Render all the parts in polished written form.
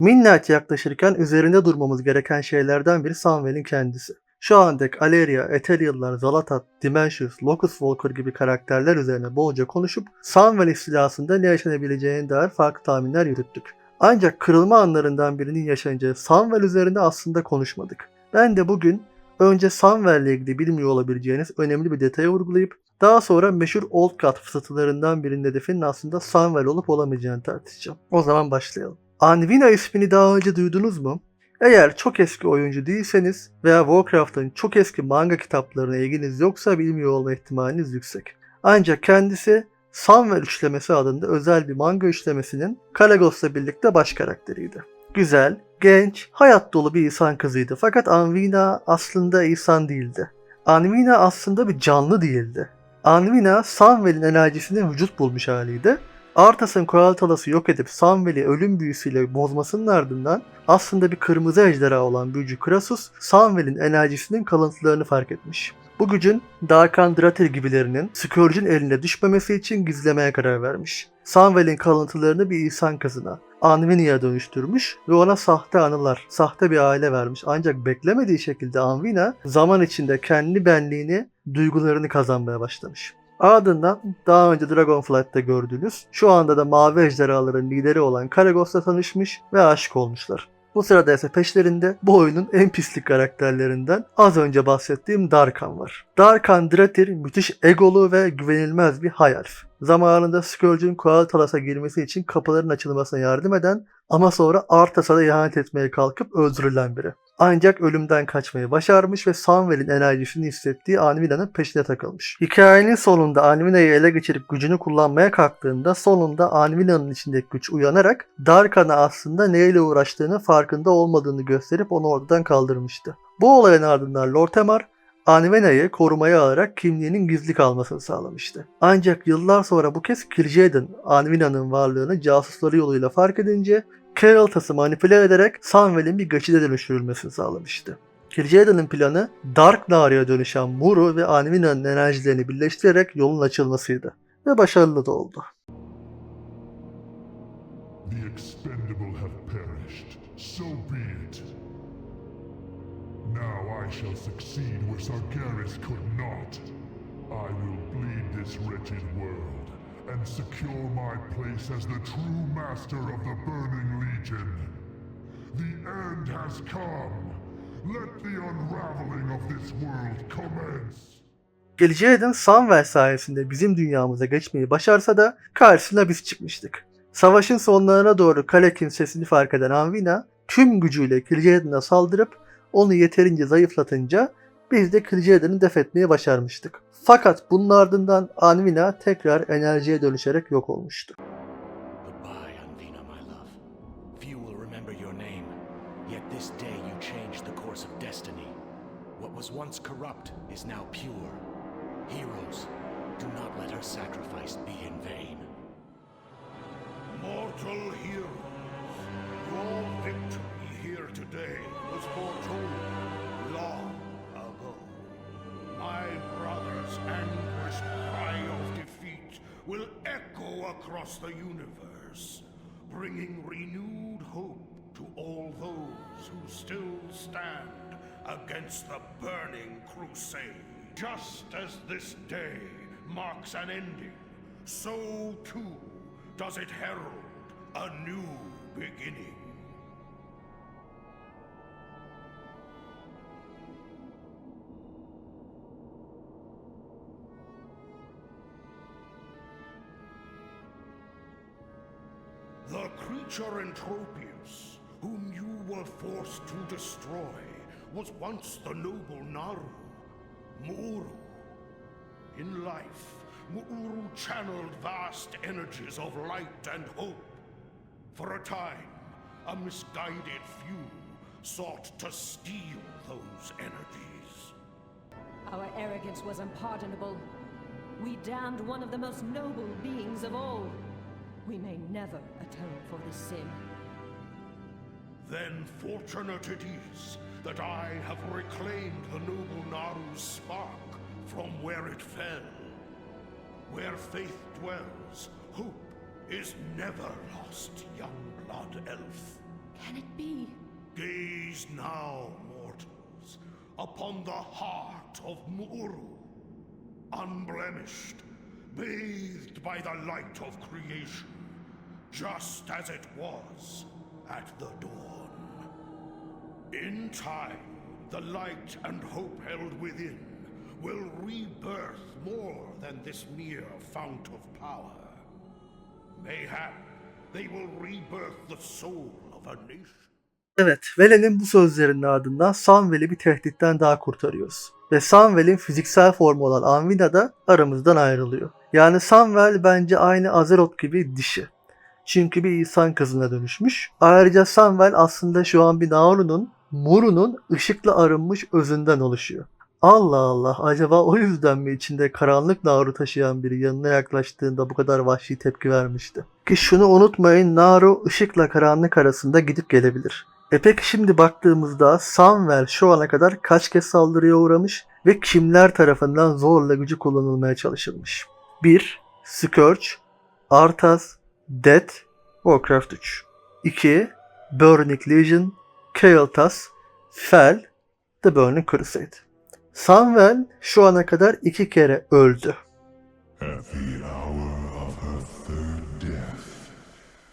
Minnet yaklaşırken üzerinde durmamız gereken şeylerden biri Samwell'in kendisi. Şu anda Aleria, Ethereal'lar, Zalatath, Dimensions, Locus Walker gibi karakterler üzerine bolca konuşup Samwell istilasında ne yaşanabileceğine dair farklı tahminler yürüttük. Ancak kırılma anlarından birinin yaşanacağı Samwell üzerinde aslında konuşmadık. Ben de bugün önce Samwell ile ilgili bilmiyor olabileceğiniz önemli bir detaya vurgulayıp daha sonra meşhur Old God fısıltılarından birinin hedefinin aslında Samwell olup olamayacağını tartışacağım. O zaman başlayalım. Anvina ismini daha önce duydunuz mu? Eğer çok eski oyuncu değilseniz veya Warcraft'ın çok eski manga kitaplarına ilginiz yoksa bilmiyor olma ihtimaliniz yüksek. Ancak kendisi Samwell üçlemesi adında özel bir manga üçlemesinin Kalagos'la birlikte baş karakteriydi. Güzel, genç, hayat dolu bir insan kızıydı fakat Anvina aslında insan değildi. Anvina aslında bir canlı değildi. Anvina, Samwell'in enerjisinin vücut bulmuş haliydi. Arthas'ın Koaltalası yok edip Samwell'i ölüm büyüsüyle bozmasının ardından aslında bir kırmızı ejderha olan büyücü Krasus, Samwell'in enerjisinin kalıntılarını fark etmiş. Bu gücün Darkan Dratir gibilerinin Scourge'ün eline düşmemesi için gizlemeye karar vermiş. Samwell'in kalıntılarını bir insan kızına, Anvina'ya dönüştürmüş ve ona sahte anılar, sahte bir aile vermiş. Ancak beklemediği şekilde Anvina zaman içinde kendi benliğini, duygularını kazanmaya başlamış. Ardından daha önce Dragonflight'ta gördüğünüz, şu anda da mavi ejderhaların lideri olan Karagos'la tanışmış ve aşık olmuşlar. Bu sırada ise peşlerinde bu oyunun en pislik karakterlerinden az önce bahsettiğim Darkan var. Darkan Dratir müthiş egolu ve güvenilmez bir high elf. Zamanında Scourge'ün Koaltalas'a girmesi için kapıların açılmasına yardım eden ama sonra Arthas'a da ihanet etmeye kalkıp öldürülen biri. Ancak ölümden kaçmayı başarmış ve Samwell'in enerjisini hissettiği Anvina'nın peşine takılmış. Hikayenin sonunda Anvina'yı ele geçirip gücünü kullanmaya kalktığında sonunda Anvina'nın içindeki güç uyanarak Darkan'a aslında neyle uğraştığını farkında olmadığını gösterip onu ortadan kaldırmıştı. Bu olayın ardından Lord Temar, Anvina'yı korumaya alarak kimliğinin gizli kalmasını sağlamıştı. Ancak yıllar sonra bu kez Kil'jaeden Anvina'nın varlığını casusları yoluyla fark edince Kael'tası manipüle ederek Samwell'in bir geçide dönüştürülmesini sağlamıştı. Kil'jaeden'in planı Dark Nari'ye dönüşen Muru ve Anvina'nın enerjilerini birleştirerek yolun açılmasıydı. Ve başarılı da oldu. The expendable have perished. So be it. Now I shall succeed where Sargeras could not. I will bleed this wretched world and secure my place as the true master of the Burning Legion. The end has come. Let the unraveling of this world commence. Kil'jaeden Samwell sayesinde bizim dünyamıza geçmeyi başarsa da karşısına biz çıkmıştık. Savaşın sonlarına doğru Kalek'in sesini fark eden Anvina tüm gücüyle Kil'jaeden'a saldırıp onu yeterince zayıflatınca biz de Kil'jaeden'i def etmeyi başarmıştık. Fakat bunun ardından Anvina tekrar enerjiye dönüşerek yok olmuştu. Goodbye, Anvina, my love. Few will remember your name, yet this day you changed the course of destiny. What was once corrupt is now pure. Heroes, do not let her sacrifice be in vain. Mortal heroes, your victory here today was foretold long ago. My brother's anguished cry of defeat will echo across the universe, bringing renewed hope to all those who still stand against the burning crusade. Just as this day marks an ending, so too does it herald a new beginning. The creature Entropius, whom you were forced to destroy, was once the noble Naru, Mu'uru. In life, Mu'uru channeled vast energies of light and hope. For a time, a misguided few sought to steal those energies. Our arrogance was unpardonable. We damned one of the most noble beings of all. We may never atone for this sin. Then fortunate it is that I have reclaimed the noble Naru's spark from where it fell. Where faith dwells, hope is never lost, young blood elf. Can gaze now, mortals, upon the heart of Muru, unblemished, bathed by the light of creation, just as it was at the dawn. In time, the light and hope held within will rebirth more than this mere fount of power. Mayhap they will rebirth the soul of a nation. Evet, Velen'in bu sözlerinin ardından Samwell'i bir tehditten daha kurtarıyoruz. Ve Samwell'in fiziksel formu olan Anvina da aramızdan ayrılıyor. Yani Samwell bence aynı Azeroth gibi dişi. Çünkü bir insan kızına dönüşmüş. Ayrıca Samwell aslında şu an bir Muru'nun ışıkla arınmış özünden oluşuyor. Allah Allah, acaba o yüzden mi içinde karanlık Naru taşıyan biri yanına yaklaştığında bu kadar vahşi tepki vermişti? Ki şunu unutmayın, Naru ışıkla karanlık arasında gidip gelebilir. Peki şimdi baktığımızda Samwell şu ana kadar kaç kez saldırıya uğramış ve kimler tarafından zorla gücü kullanılmaya çalışılmış? 1. Scourge, Arthas, Death, Warcraft 3. 2. Burning Legion, Kael'thas, Fel, The Burning Crusade. Samwell şu ana kadar 2 kere öldü. At the hour of her third death,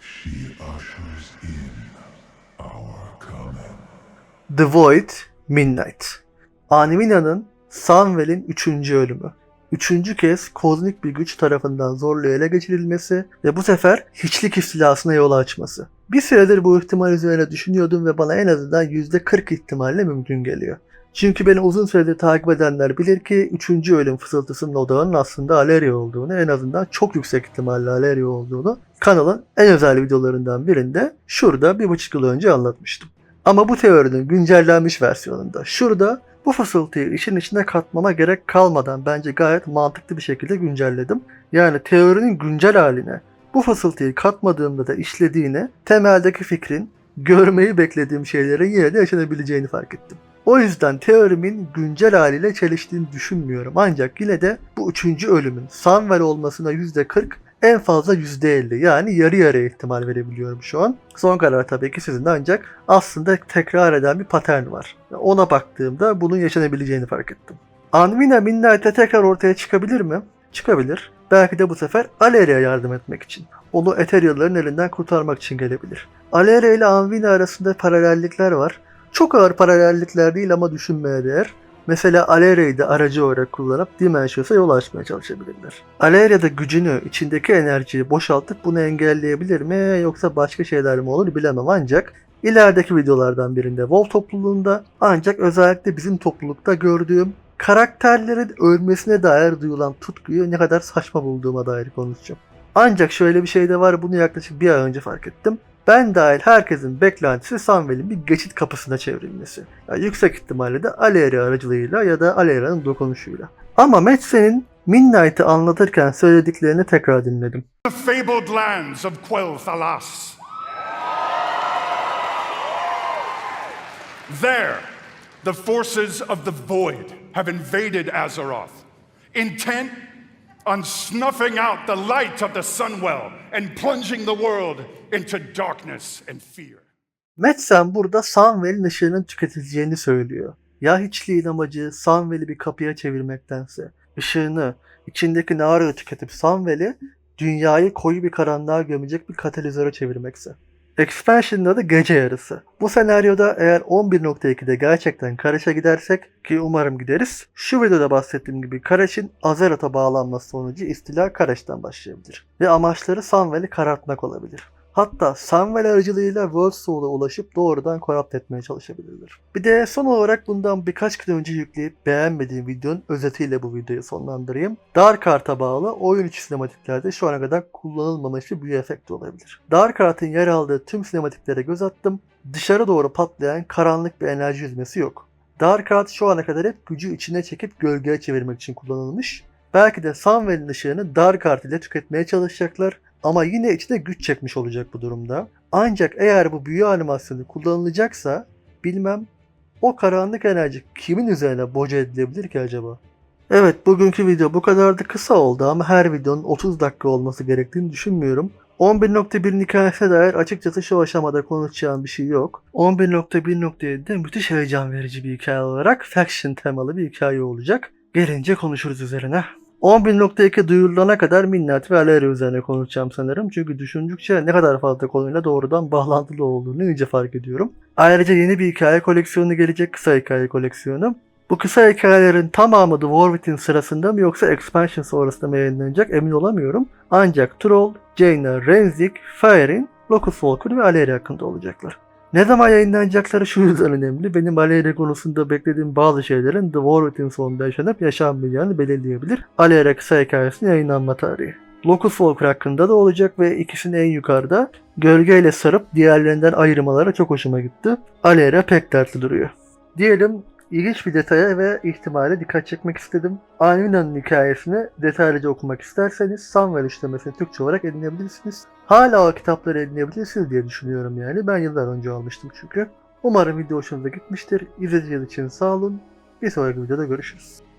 she ushers in our coming. The Void, Midnight. Anvina'nın Samwell'in 3. ölümü. 3. kez kozmik bir güç tarafından zorla ele geçirilmesi ve bu sefer hiçlik istilasına yol açması. Bir süredir bu ihtimal üzerine düşünüyordum ve bana en azından %40 ihtimalle mümkün geliyor. Çünkü beni uzun süredir takip edenler bilir ki 3. ölüm fısıltısının odağının aslında Alleria olduğunu, en azından çok yüksek ihtimalle Alleria olduğunu kanalın en özel videolarından birinde şurada 1,5 yıl önce anlatmıştım. Ama bu teorinin güncellenmiş versiyonunda şurada bu fısıltıyı işin içine katmama gerek kalmadan bence gayet mantıklı bir şekilde güncelledim. Yani teorinin güncel haline bu fısıltıyı katmadığımda da işlediğini, temeldeki fikrin görmeyi beklediğim şeylerin yine de yaşanabileceğini fark ettim. O yüzden teorimin güncel haliyle çeliştiğini düşünmüyorum. Ancak yine de bu 3. ölümün Samwell olmasına %40, en fazla %50, yani yarı yarıya ihtimal verebiliyorum şu an. Son karar tabii ki sizin, ancak aslında tekrar eden bir patern var. Ona baktığımda bunun yaşanabileceğini fark ettim. Anvina Midnight'te tekrar ortaya çıkabilir mi? Çıkabilir. Belki de bu sefer Aleria'ya yardım etmek için. Onu Ethereal'ların elinden kurtarmak için gelebilir. Aleria ile Anvina arasında paralellikler var. Çok ağır paralellikler değil ama düşünmeye değer. Mesela Aleria'yı da aracı olarak kullanıp Dimensious'a yol açmaya çalışabilirler. Aleria da gücünü, içindeki enerjiyi boşaltıp bunu engelleyebilir mi, yoksa başka şeyler mi olur bilemem, ancak ilerideki videolardan birinde WoW topluluğunda, ancak özellikle bizim toplulukta gördüğüm karakterlerin ölmesine dair duyulan tutkuyu ne kadar saçma bulduğuma dair konuşacağım. Ancak şöyle bir şey de var, bunu yaklaşık bir ay önce fark ettim. Ben dahil herkesin beklentisi Samwell'in bir geçit kapısına çevrilmesi. Yani yüksek ihtimalle de Aleria aracılığıyla ya da Aleria'nın dokunuşuyla. Ama Metz'in Midnight'ı anlatırken söylediklerini tekrar dinledim. The fabled lands of Quel'Thalas. There, the forces of the Void have invaded Azeroth, intent on snuffing out the light of the Sunwell and plunging the world into darkness and fear. Metzen burada Samwell'in ışığının tüketileceğini söylüyor. Ya hiçliğin amacı Samwell'i bir kapıya çevirmektense, ışığını, içindeki Naru'yu tüketip Samwell'i dünyayı koyu bir karanlığa gömecek bir katalizöre çevirmekse. Expansion'ın adı Gece Yarısı. Bu senaryoda eğer 11.2'de gerçekten Karaş'a gidersek, ki umarım gideriz, şu videoda bahsettiğim gibi Karaş'ın Azeroth'a bağlanması sonucu istila Karaş'tan başlayabilir. Ve amaçları Samwell'i karartmak olabilir. Hatta Samwell aracılığıyla World Soul'a ulaşıp doğrudan corrupt etmeye çalışabilirler. Bir de son olarak bundan birkaç gün önce yükleyip beğenmediğim videonun özetiyle bu videoyu sonlandırayım. Darkheart'a bağlı oyun içi sinematiklerde şu ana kadar kullanılmamış bir büyü efekti olabilir. Darkheart'ın yer aldığı tüm sinematiklere göz attım. Dışarı doğru patlayan karanlık bir enerji yüzmesi yok. Darkheart şu ana kadar hep gücü içine çekip gölgeye çevirmek için kullanılmış. Belki de Samwell'in ışığını Darkheart ile tüketmeye çalışacaklar. Ama yine içine güç çekmiş olacak bu durumda. Ancak eğer bu büyü animasyonu kullanılacaksa bilmem, o karanlık enerji kimin üzerine boca edilebilir ki acaba? Evet, bugünkü video bu kadar da kısa oldu ama her videonun 30 dakika olması gerektiğini düşünmüyorum. 11.1'in hikayesine dair açıkçası şu aşamada konuşacağım bir şey yok. 11.1.7'de müthiş heyecan verici bir hikaye olarak faction temalı bir hikaye olacak. Gelince konuşuruz üzerine. 11.2 duyurulana kadar Minnat ve Aleria üzerine konuşacağım sanırım. Çünkü düşündükçe ne kadar fazla konuyla doğrudan bağlantılı olduğunu iyice fark ediyorum. Ayrıca yeni bir hikaye koleksiyonu gelecek, kısa hikaye koleksiyonu. Bu kısa hikayelerin tamamı The War Within sırasında mı yoksa expansion sonrasında mı yayınlanacak emin olamıyorum. Ancak Troll, Jaina, Renzik, Faerin, Locus Walker ve Aleria hakkında olacaklar. Ne zaman yayınlanacakları şu yüzden önemli. Benim Aleria konusunda beklediğim bazı şeylerin The War Within sonunda yaşanıp yaşanmayacağını belirleyebilir. Aleria kısa hikayesinin yayınlanma tarihi. Locus Walker hakkında da olacak ve ikisini en yukarıda gölgeyle sarıp diğerlerinden ayırmaları çok hoşuma gitti. Aleria pek dertli duruyor. Diyelim ilginç bir detaya ve ihtimale dikkat çekmek istedim. Alvina'nın hikayesini detaylıca okumak isterseniz Sunwell işlemesini Türkçe olarak edinebilirsiniz. Hala o kitapları edinebilirsiniz diye düşünüyorum yani. Ben yıllar önce almıştım çünkü. Umarım video hoşunuza gitmiştir. İzlediğiniz için sağ olun. Bir sonraki videoda görüşürüz.